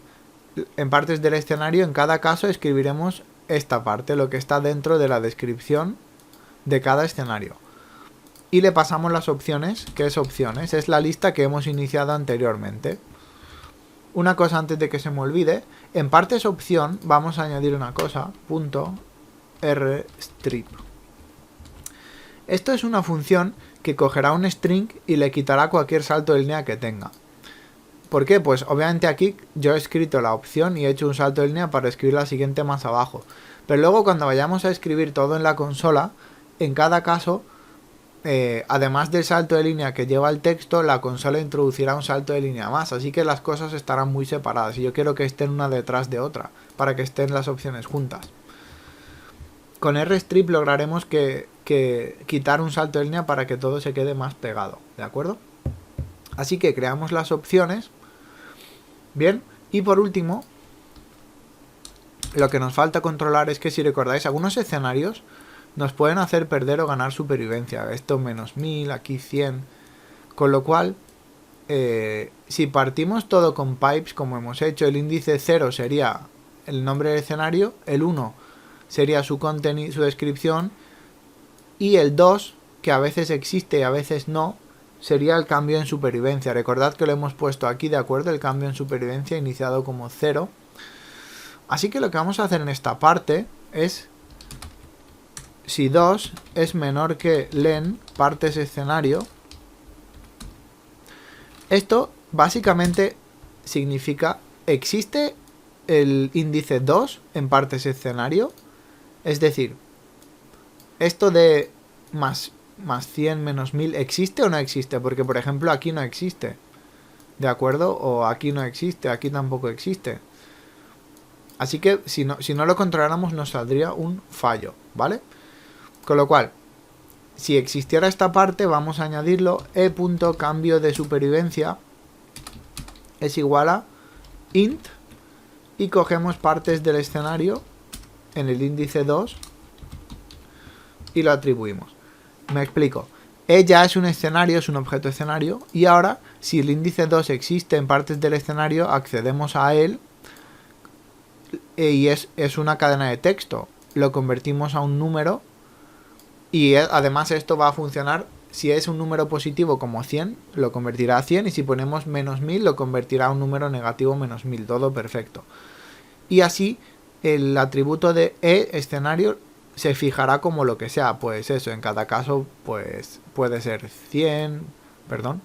en partes del escenario. En cada caso escribiremos esta parte, lo que está dentro de la descripción de cada escenario. Y le pasamos las opciones. ¿Qué es opciones? Es la lista que hemos iniciado anteriormente. Una cosa antes de que se me olvide, en partes opción vamos a añadir una cosa, .rstrip. Esto es una función que cogerá un string y le quitará cualquier salto de línea que tenga. ¿Por qué? Pues obviamente aquí yo he escrito la opción y he hecho un salto de línea para escribir la siguiente más abajo. Pero luego cuando vayamos a escribir todo en la consola, en cada caso, además del salto de línea que lleva el texto, la consola introducirá un salto de línea más. Así que las cosas estarán muy separadas y yo quiero que estén una detrás de otra, para que estén las opciones juntas. Con rstrip lograremos que quitar un salto de línea para que todo se quede más pegado, ¿de acuerdo? Así que creamos las opciones. Bien, y por último, lo que nos falta controlar es que, si recordáis, algunos escenarios nos pueden hacer perder o ganar supervivencia. Esto menos 1000, aquí 100. Con lo cual, si partimos todo con pipes, como hemos hecho, el índice 0 sería el nombre del escenario, el 1 sería su contenido, su descripción, y el 2, que a veces existe y a veces no, sería el cambio en supervivencia. Recordad que lo hemos puesto aquí, ¿de acuerdo? El cambio en supervivencia iniciado como 0. Así que lo que vamos a hacer en esta parte es, si 2 es menor que len partes escenario, esto básicamente significa, ¿existe el índice 2 en partes escenario? Es decir, esto de más 100 menos 1000, ¿existe o no existe? Porque, por ejemplo, aquí no existe, ¿de acuerdo? O aquí no existe, aquí tampoco existe. Así que si no lo controláramos nos saldría un fallo, ¿vale? Con lo cual, si existiera esta parte, vamos a añadirlo, e.cambio de supervivencia es igual a int, y cogemos partes del escenario en el índice 2 y lo atribuimos. Me explico. E ya es un escenario, es un objeto escenario, y ahora, si el índice 2 existe en partes del escenario, accedemos a él, y es una cadena de texto. Lo convertimos a un número, y además esto va a funcionar. Si es un número positivo como 100, lo convertirá a 100, y si ponemos menos 1000, lo convertirá a un número negativo menos 1000, todo perfecto. Y así, el atributo de e escenario se fijará como lo que sea, pues eso, en cada caso, pues puede ser 100, perdón,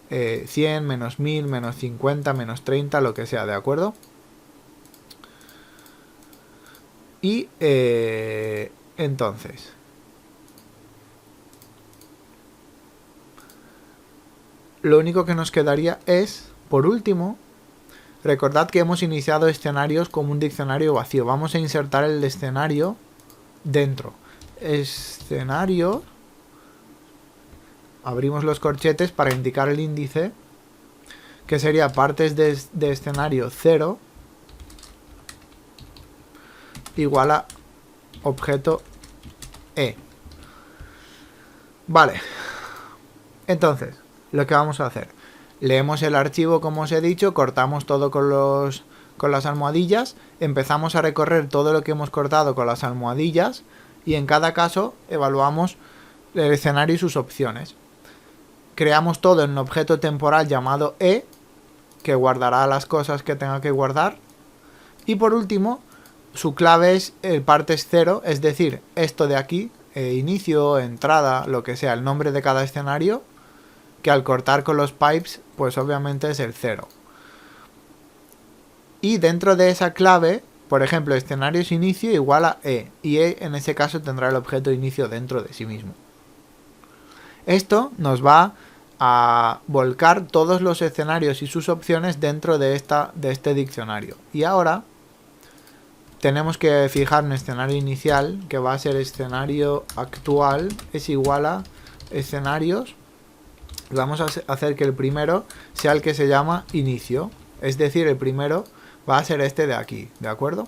100, menos 1000, menos 50, menos 30, lo que sea, ¿de acuerdo? Y entonces, lo único que nos quedaría es, por último, recordad que hemos iniciado escenarios como un diccionario vacío. Vamos a insertar el escenario dentro. Escenario abrimos los corchetes para indicar el índice, que sería partes de escenario 0 igual a objeto E. Vale. Entonces, lo que vamos a hacer, leemos el archivo como os he dicho, cortamos todo con las almohadillas, empezamos a recorrer todo lo que hemos cortado con las almohadillas y en cada caso evaluamos el escenario y sus opciones. Creamos todo en un objeto temporal llamado E, que guardará las cosas que tenga que guardar. Y por último, su clave es el partes 0, es decir, esto de aquí, inicio, entrada, lo que sea, el nombre de cada escenario, que al cortar con los pipes, pues obviamente es el 0. Y dentro de esa clave, por ejemplo, escenarios inicio igual a E, y E en ese caso tendrá el objeto inicio dentro de sí mismo. Esto nos va a volcar todos los escenarios y sus opciones dentro de este diccionario. Y ahora tenemos que fijar un escenario inicial, que va a ser escenario actual es igual a escenarios. Vamos a hacer que el primero sea el que se llama inicio, es decir, el primero va a ser este de aquí, ¿de acuerdo?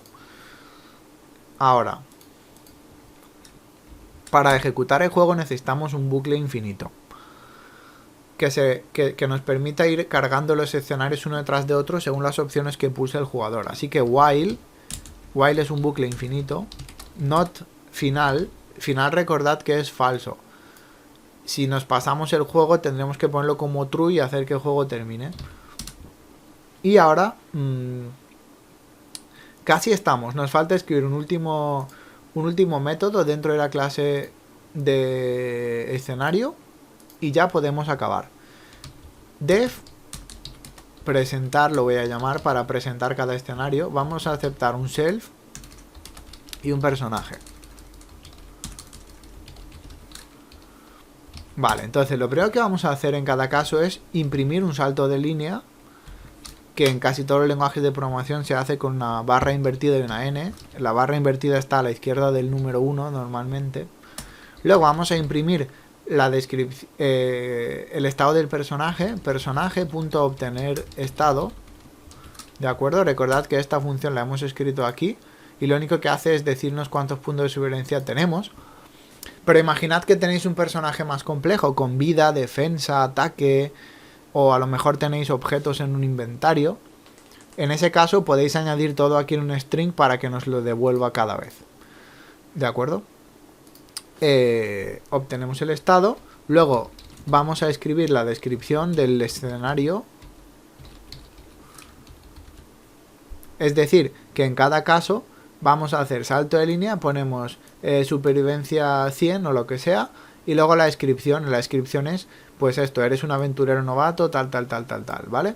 Ahora, para ejecutar el juego necesitamos un bucle infinito que nos permita ir cargando los escenarios uno detrás de otro según las opciones que pulse el jugador. Así que while es un bucle infinito, not final recordad que es falso. Si nos pasamos el juego tendremos que ponerlo como true y hacer que el juego termine. Y ahora casi estamos, nos falta escribir un último método dentro de la clase de escenario y ya podemos acabar. Def presentar lo voy a llamar para presentar cada escenario. Vamos a aceptar un self y un personaje. Vale, entonces lo primero que vamos a hacer en cada caso es imprimir un salto de línea, que en casi todos los lenguajes de programación se hace con una barra invertida y una N. La barra invertida está a la izquierda del número 1 normalmente. Luego vamos a imprimir la descripción, el estado del personaje.obtener estado. ¿De acuerdo? Recordad que esta función la hemos escrito aquí y lo único que hace es decirnos cuántos puntos de supervivencia tenemos. Pero imaginad que tenéis un personaje más complejo, con vida, defensa, ataque, o a lo mejor tenéis objetos en un inventario. En ese caso podéis añadir todo aquí en un string para que nos lo devuelva cada vez. ¿De acuerdo? Obtenemos el estado. Luego vamos a escribir la descripción del escenario. Es decir, que en cada caso vamos a hacer salto de línea, ponemos supervivencia 100 o lo que sea, y luego la descripción. La descripción es, pues esto, eres un aventurero novato, tal, ¿vale?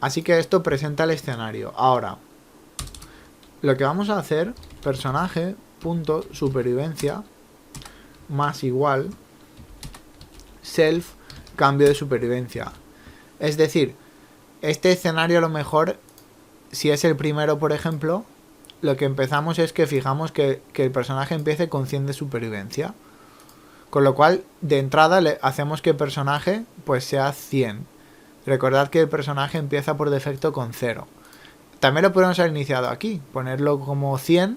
Así que esto presenta el escenario. Ahora, lo que vamos a hacer, personaje.supervivencia más igual self cambio de supervivencia. Es decir, este escenario a lo mejor, si es el primero, por ejemplo, lo que empezamos es que fijamos que el personaje empiece con 100 de supervivencia. Con lo cual, de entrada, le hacemos que el personaje pues sea 100. Recordad que el personaje empieza por defecto con 0. También lo podemos haber iniciado aquí, ponerlo como 100.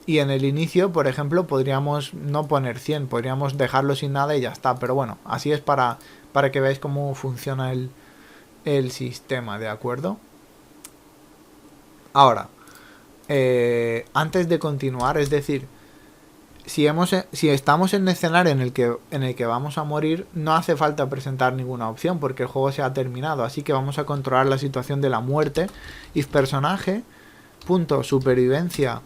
Y en el inicio, por ejemplo, podríamos no poner 100, podríamos dejarlo sin nada y ya está. Pero bueno, así es para que veáis cómo funciona el sistema, ¿de acuerdo? Ahora, antes de continuar, es decir, si estamos en un escenario en el que vamos a morir, no hace falta presentar ninguna opción porque el juego se ha terminado. Así que vamos a controlar la situación de la muerte. If personaje.supervivencia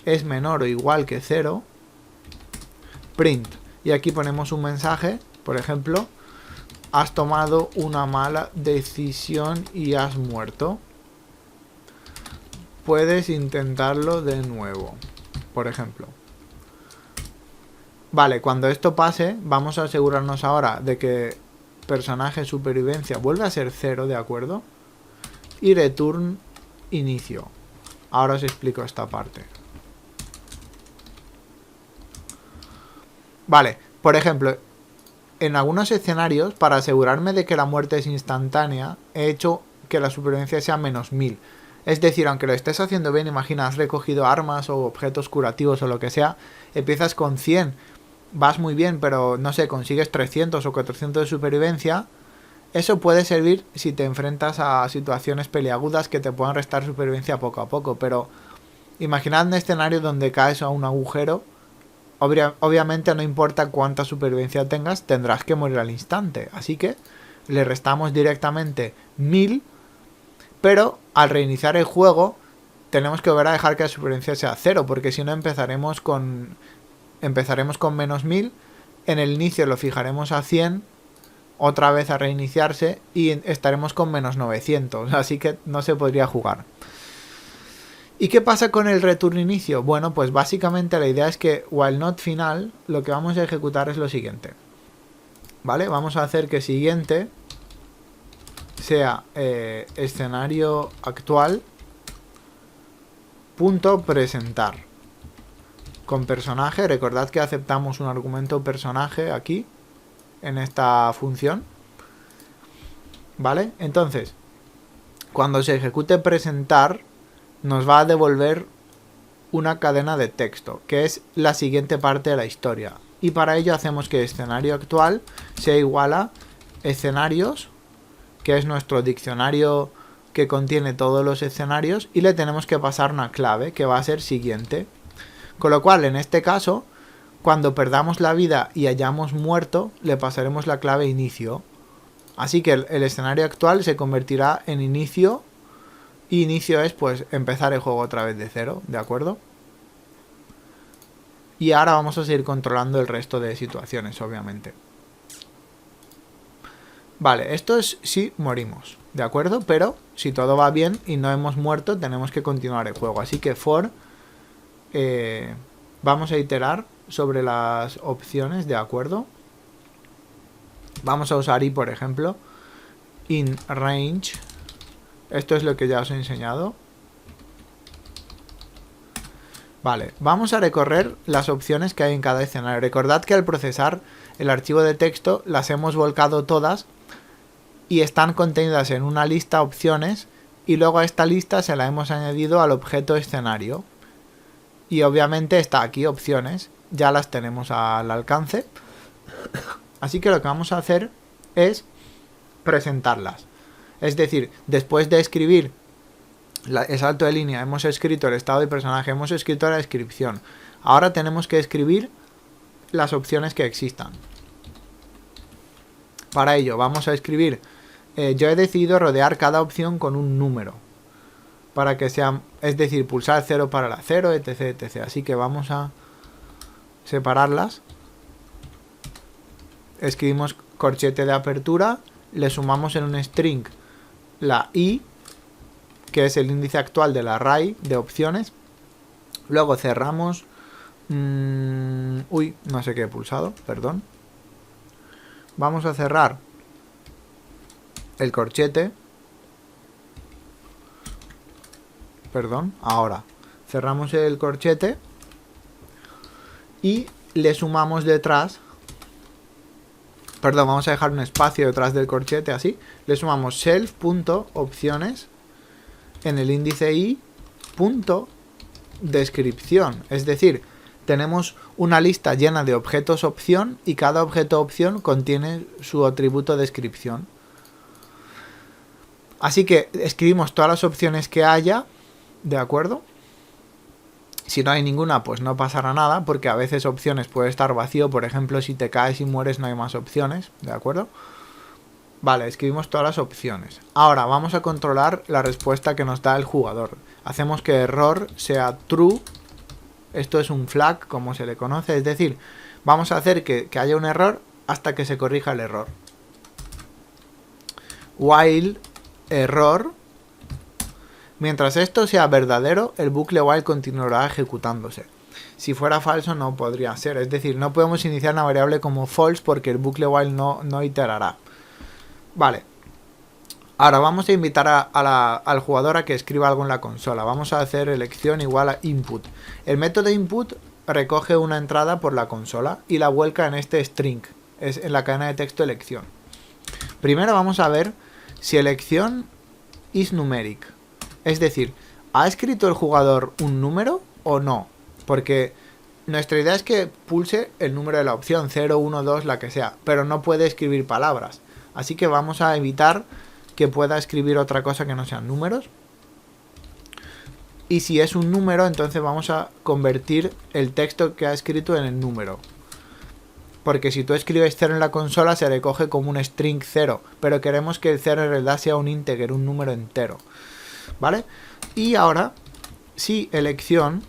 es menor o igual que 0, print. Y aquí ponemos un mensaje, por ejemplo, has tomado una mala decisión y has muerto. Puedes intentarlo de nuevo, por ejemplo. Vale, cuando esto pase, vamos a asegurarnos ahora de que personaje supervivencia vuelve a ser 0, ¿de acuerdo? Y return inicio. Ahora os explico esta parte. Vale, por ejemplo, en algunos escenarios, para asegurarme de que la muerte es instantánea, he hecho que la supervivencia sea -1000. Es decir, aunque lo estés haciendo bien, imagina, has recogido armas o objetos curativos o lo que sea, empiezas con 100, vas muy bien, pero no sé, consigues 300 o 400 de supervivencia. Eso puede servir si te enfrentas a situaciones peliagudas que te puedan restar supervivencia poco a poco, pero imaginad un escenario donde caes a un agujero. Obviamente no importa cuánta supervivencia tengas, tendrás que morir al instante. Así que le restamos directamente 1000, pero al reiniciar el juego tenemos que volver a dejar que la supervivencia sea 0, porque si no empezaremos con -1000, en el inicio lo fijaremos a 100, otra vez a reiniciarse y estaremos con -900, así que no se podría jugar. ¿Y qué pasa con el return inicio? Bueno, pues básicamente la idea es que while not final, lo que vamos a ejecutar es lo siguiente. ¿Vale? Vamos a hacer que siguiente sea escenario actual punto presentar con personaje. Recordad que aceptamos un argumento personaje aquí en esta función. ¿Vale? Entonces, cuando se ejecute presentar, nos va a devolver una cadena de texto, que es la siguiente parte de la historia. Y para ello hacemos que escenario actual sea igual a escenarios, que es nuestro diccionario que contiene todos los escenarios, y le tenemos que pasar una clave, que va a ser siguiente. Con lo cual, en este caso, cuando perdamos la vida y hayamos muerto, le pasaremos la clave inicio. Así que el escenario actual se convertirá en inicio. Y inicio es pues empezar el juego otra vez de cero, ¿de acuerdo? Y ahora vamos a seguir controlando el resto de situaciones, obviamente. Vale, esto es si morimos, ¿de acuerdo? Pero si todo va bien y no hemos muerto, tenemos que continuar el juego. Así que for, vamos a iterar sobre las opciones, ¿de acuerdo? Vamos a usar i, por ejemplo, in range. Esto es lo que ya os he enseñado. Vale, vamos a recorrer las opciones que hay en cada escenario. Recordad que al procesar el archivo de texto las hemos volcado todas y están contenidas en una lista opciones, y luego a esta lista se la hemos añadido al objeto escenario. Y obviamente está aquí opciones, ya las tenemos al alcance. Así que lo que vamos a hacer es presentarlas. Es decir, después de escribir el salto de línea, hemos escrito el estado de personaje, hemos escrito la descripción. Ahora tenemos que escribir las opciones que existan. Para ello vamos a escribir, yo he decidido rodear cada opción con un número. Para que sea, es decir, pulsar 0 para la 0, etc, etc. Así que vamos a separarlas. Escribimos corchete de apertura, le sumamos en un string la i, que es el índice actual del array de opciones. Luego cerramos... uy, no sé qué he pulsado, perdón. Vamos a cerrar el corchete. Perdón, ahora. Cerramos el corchete y le sumamos detrás... Perdón, vamos a dejar un espacio detrás del corchete, así. Le sumamos self.opciones en el índice i punto descripción. Es decir, tenemos una lista llena de objetos opción y cada objeto opción contiene su atributo descripción. Así que escribimos todas las opciones que haya, ¿de acuerdo? Si no hay ninguna, pues no pasará nada, porque a veces opciones puede estar vacío. Por ejemplo, si te caes y mueres no hay más opciones, ¿de acuerdo? Vale, escribimos todas las opciones. Ahora vamos a controlar la respuesta que nos da el jugador. Hacemos que error sea true. Esto es un flag, como se le conoce. Es decir, vamos a hacer que haya un error hasta que se corrija el error. While error. Mientras esto sea verdadero, el bucle while continuará ejecutándose. Si fuera falso no podría ser. Es decir, no podemos iniciar una variable como false porque el bucle while no iterará. Vale. Ahora vamos a invitar al jugador a que escriba algo en la consola. Vamos a hacer elección igual a input. El método input recoge una entrada por la consola y la vuelca en este string. es en la cadena de texto elección. Primero vamos a ver si elección is numeric. Es decir, ¿ha escrito el jugador un número o no? Porque nuestra idea es que pulse el número de la opción, 0, 1, 2, la que sea, pero no puede escribir palabras. Así que vamos a evitar que pueda escribir otra cosa que no sean números. Y si es un número, entonces vamos a convertir el texto que ha escrito en el número. Porque si tú escribes 0 en la consola se recoge como un string 0, pero queremos que el 0 en realidad sea un integer, un número entero. ¿Vale? Y ahora, si elección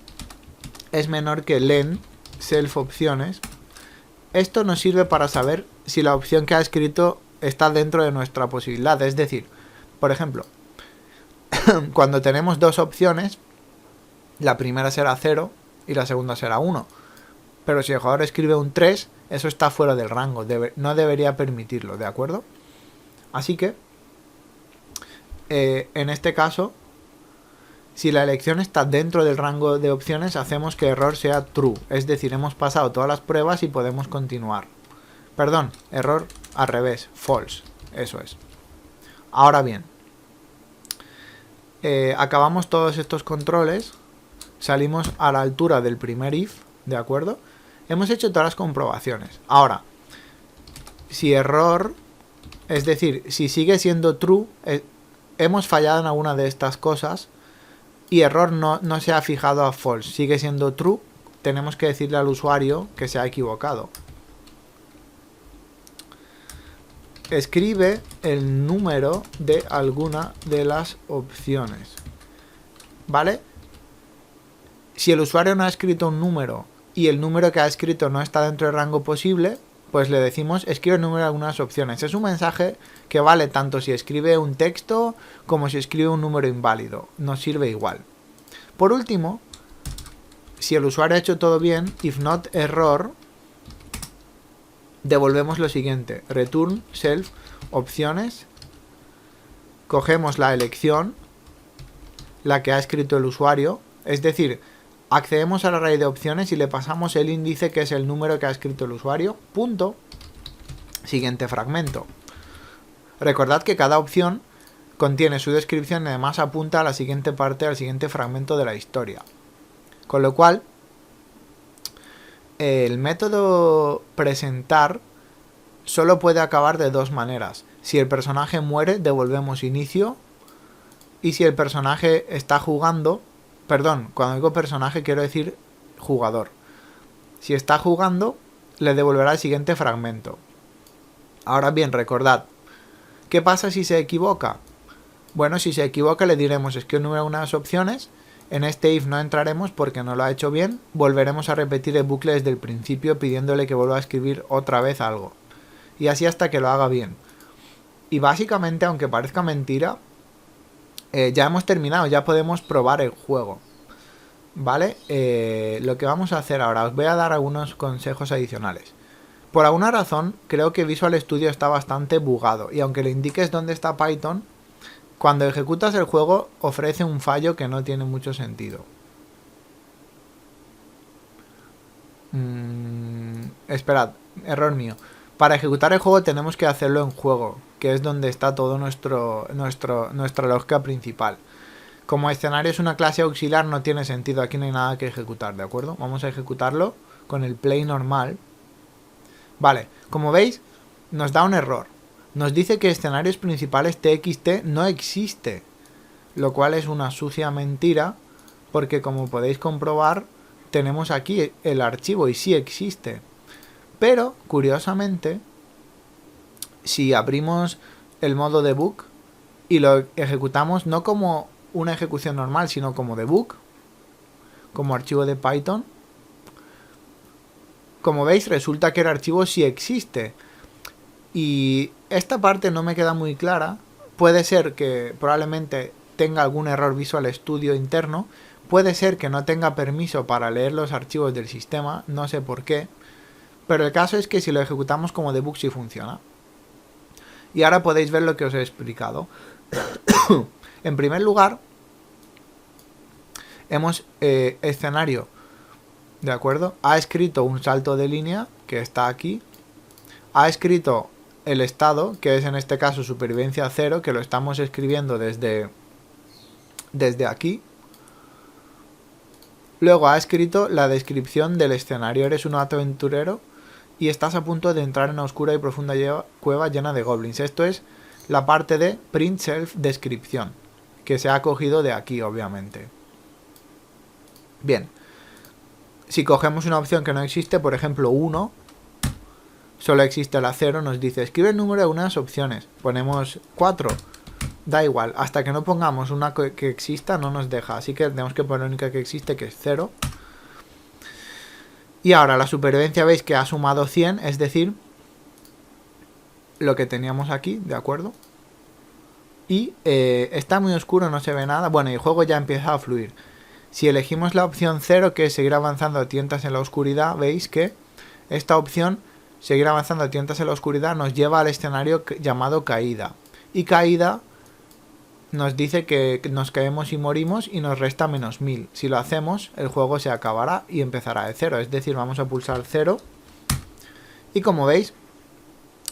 es menor que len, self opciones, esto nos sirve para saber si la opción que ha escrito está dentro de nuestra posibilidad. Es decir, por ejemplo, cuando tenemos dos opciones, la primera será 0 y la segunda será 1. Pero si el jugador escribe un 3, eso está fuera del rango, no debería permitirlo, ¿de acuerdo? Así que, en este caso, si la elección está dentro del rango de opciones, hacemos que error sea true. Es decir, hemos pasado todas las pruebas y podemos continuar. Perdón, error al revés, false, eso es. Ahora bien, acabamos todos estos controles, salimos a la altura del primer if, ¿de acuerdo? Hemos hecho todas las comprobaciones. Ahora, si error, es decir, si sigue siendo true, hemos fallado en alguna de estas cosas y error no se ha fijado a false, sigue siendo true, tenemos que decirle al usuario que se ha equivocado. Escribe el número de alguna de las opciones. ¿Vale? Si el usuario no ha escrito un número y el número que ha escrito no está dentro del rango posible, pues le decimos escribe el número de algunas opciones. Es un mensaje que vale tanto si escribe un texto como si escribe un número inválido. Nos sirve igual. Por último, si el usuario ha hecho todo bien, if not error, devolvemos lo siguiente. Return self opciones. Cogemos la elección, la que ha escrito el usuario, es decir, accedemos a la raíz de opciones y le pasamos el índice que es el número que ha escrito el usuario, punto, siguiente fragmento. Recordad que cada opción contiene su descripción y además apunta a la siguiente parte, al siguiente fragmento de la historia. Con lo cual, el método presentar solo puede acabar de dos maneras. Si el personaje muere, devolvemos inicio, y si el personaje está jugando, perdón, cuando digo personaje quiero decir jugador. Si está jugando, le devolverá el siguiente fragmento. Ahora bien, recordad, ¿qué pasa si se equivoca? Bueno, si se equivoca le diremos escribe el número de unas opciones. En este if no entraremos porque no lo ha hecho bien. Volveremos a repetir el bucle desde el principio pidiéndole que vuelva a escribir otra vez algo. Y así hasta que lo haga bien. Y básicamente, aunque parezca mentira, ya hemos terminado, ya podemos probar el juego. ¿Vale? Lo que vamos a hacer ahora, os voy a dar algunos consejos adicionales. Por alguna razón, creo que Visual Studio está bastante bugado. Y aunque le indiques dónde está Python, cuando ejecutas el juego ofrece un fallo que no tiene mucho sentido. Esperad, error mío. Para ejecutar el juego tenemos que hacerlo en juego, que es donde está todo nuestra lógica principal. Como escenario es una clase auxiliar, no tiene sentido, aquí no hay nada que ejecutar, ¿de acuerdo? Vamos a ejecutarlo con el play normal. Vale, como veis, nos da un error. Nos dice que escenarios principales txt no existe, lo cual es una sucia mentira, porque como podéis comprobar, tenemos aquí el archivo y sí existe. Pero, curiosamente, si abrimos el modo debug y lo ejecutamos no como una ejecución normal, sino como debug, como archivo de Python, como veis resulta que el archivo sí existe. Y esta parte no me queda muy clara. Puede ser que probablemente tenga algún error Visual Studio interno. Puede ser que no tenga permiso para leer los archivos del sistema. No sé por qué. Pero el caso es que si lo ejecutamos como debug sí funciona. Y ahora podéis ver lo que os he explicado. En primer lugar, hemos escenario, ¿de acuerdo? Ha escrito un salto de línea que está aquí. ha escrito el estado, que es en este caso supervivencia 0, que lo estamos escribiendo desde aquí. Luego ha escrito la descripción del escenario. Eres un aventurero y estás a punto de entrar en una oscura y profunda cueva llena de goblins. Esto es la parte de print self descripción, que se ha cogido de aquí, obviamente. Bien, si cogemos una opción que no existe, por ejemplo 1, solo existe la 0, nos dice escribe el número de unas opciones. Ponemos 4, da igual, hasta que no pongamos una que exista no nos deja, así que tenemos que poner la única que existe, que es 0. Y ahora la supervivencia, veis que ha sumado 100, es decir, lo que teníamos aquí, ¿de acuerdo? Y está muy oscuro, no se ve nada. Bueno, y el juego ya empieza a fluir. Si elegimos la opción 0, que es seguir avanzando a tientas en la oscuridad, veis que esta opción, seguir avanzando a tientas en la oscuridad, nos lleva al escenario llamado caída. Y caída nos dice que nos caemos y morimos y nos resta menos 1000. Si lo hacemos, el juego se acabará y empezará de 0. Es decir, vamos a pulsar 0. Y como veis,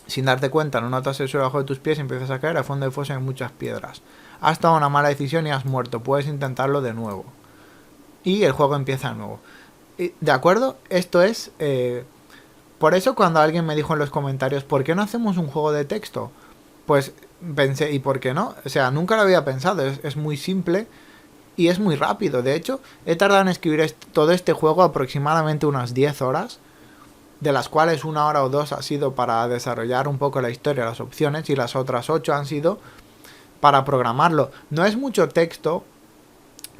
sin darte cuenta, no notas el suelo debajo de tus pies y empiezas a caer. A fondo del foso hay muchas piedras. Has tomado una mala decisión y has muerto. Puedes intentarlo de nuevo. Y el juego empieza de nuevo. ¿De acuerdo? Esto es... por eso cuando alguien me dijo en los comentarios, ¿por qué no hacemos un juego de texto? Pues pensé, ¿y por qué no? O sea, nunca lo había pensado. Es muy simple y es muy rápido. De hecho, he tardado en escribir todo este juego aproximadamente unas 10 horas, de las cuales 1 hora o 2 ha sido para desarrollar un poco la historia, las opciones, y las otras 8 han sido para programarlo. No es mucho texto,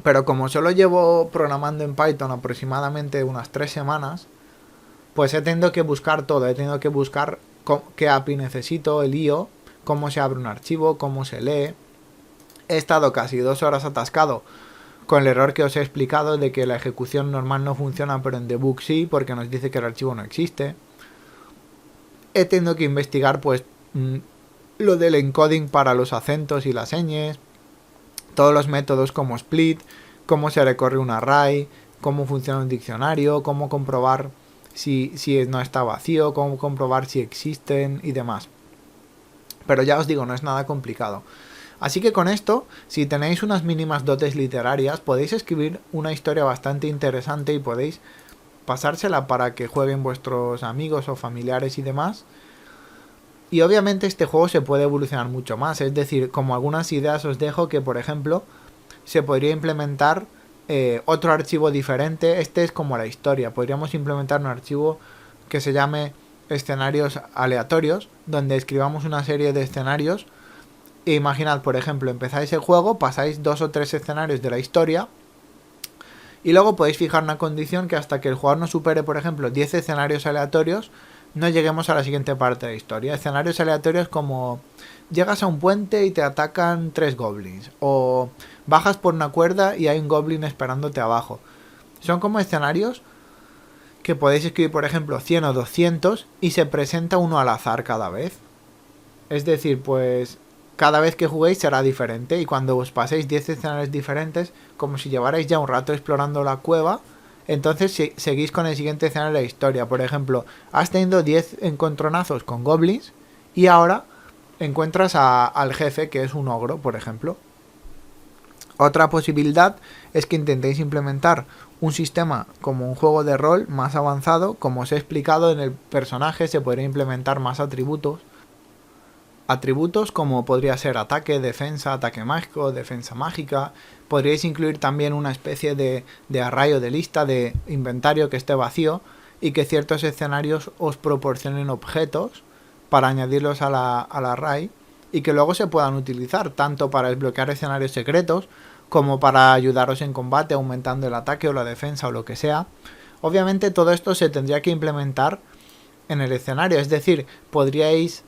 pero como solo llevo programando en Python aproximadamente unas 3 semanas, pues he tenido que buscar todo. He tenido que buscar qué API necesito, el IO, cómo se abre un archivo, cómo se lee. He estado casi 2 horas atascado con el error que os he explicado de que la ejecución normal no funciona, pero en debug sí, porque nos dice que el archivo no existe. He tenido que investigar pues lo del encoding para los acentos y las señas, todos los métodos como split, cómo se recorre un array, cómo funciona un diccionario, cómo comprobar si no está vacío, cómo comprobar si existen y demás. Pero ya os digo, no es nada complicado. Así que con esto, si tenéis unas mínimas dotes literarias, podéis escribir una historia bastante interesante y podéis pasársela para que jueguen vuestros amigos o familiares y demás. Y obviamente este juego se puede evolucionar mucho más. Es decir, como algunas ideas os dejo que, por ejemplo, se podría implementar otro archivo diferente. Este es como la historia. Podríamos implementar un archivo que se llame escenarios aleatorios, donde escribamos una serie de escenarios. E imaginad, por ejemplo, empezáis el juego, pasáis 2 o 3 escenarios de la historia y luego podéis fijar una condición que hasta que el jugador no supere, por ejemplo, 10 escenarios aleatorios, no lleguemos a la siguiente parte de la historia. Escenarios aleatorios como llegas a un puente y te atacan 3 goblins, o bajas por una cuerda y hay un goblin esperándote abajo. Son como escenarios que podéis escribir, por ejemplo, 100 o 200 y se presenta uno al azar cada vez. Es decir, pues cada vez que juguéis será diferente, y cuando os paséis 10 escenarios diferentes, como si llevarais ya un rato explorando la cueva, entonces seguís con el siguiente escenario de la historia. Por ejemplo, has tenido 10 encontronazos con goblins y ahora encuentras al jefe, que es un ogro, por ejemplo. Otra posibilidad es que intentéis implementar un sistema como un juego de rol más avanzado. Como os he explicado, en el personaje se podría implementar más atributos. Atributos como podría ser ataque, defensa, ataque mágico, defensa mágica. Podríais incluir también una especie de array o de lista de inventario que esté vacío y que ciertos escenarios os proporcionen objetos para añadirlos al array y que luego se puedan utilizar tanto para desbloquear escenarios secretos como para ayudaros en combate aumentando el ataque o la defensa o lo que sea. Obviamente todo esto se tendría que implementar en el escenario, es decir, podríais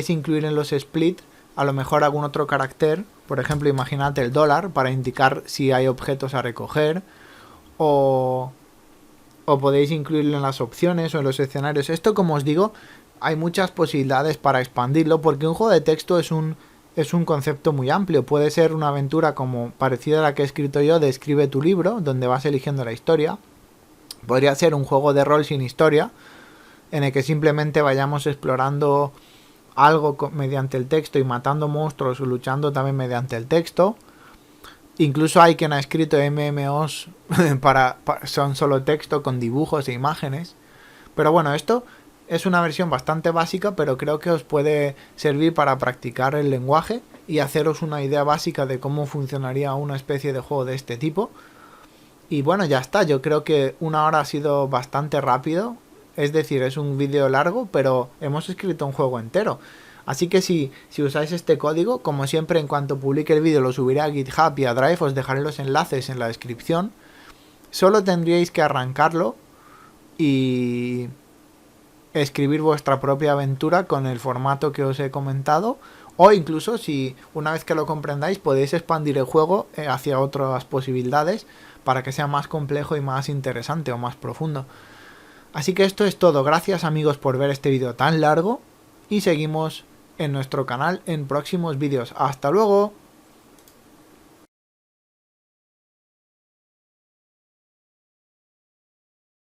incluir en los split a lo mejor algún otro carácter. Por ejemplo, imaginad el dólar para indicar si hay objetos a recoger, o podéis incluirlo en las opciones o en los escenarios. Esto, como os digo, hay muchas posibilidades para expandirlo, porque un juego de texto es un concepto muy amplio. Puede ser una aventura como parecida a la que he escrito yo de Escribe tu libro, donde vas eligiendo la historia. Podría ser un juego de rol sin historia, en el que simplemente vayamos explorando algo mediante el texto y matando monstruos o luchando también mediante el texto. Incluso hay quien ha escrito MMOs son solo texto con dibujos e imágenes. Pero bueno, esto es una versión bastante básica, pero creo que os puede servir para practicar el lenguaje y haceros una idea básica de cómo funcionaría una especie de juego de este tipo. Y bueno, ya está, yo creo que una hora ha sido bastante rápido. Es decir, es un vídeo largo, pero hemos escrito un juego entero. Así que si usáis este código, como siempre, en cuanto publique el vídeo lo subiré a GitHub y a Drive, os dejaré los enlaces en la descripción. Solo tendríais que arrancarlo y escribir vuestra propia aventura con el formato que os he comentado, o incluso si una vez que lo comprendáis podéis expandir el juego hacia otras posibilidades para que sea más complejo y más interesante o más profundo. Así que esto es todo. Gracias amigos por ver este vídeo tan largo y seguimos en nuestro canal en próximos vídeos. ¡Hasta luego!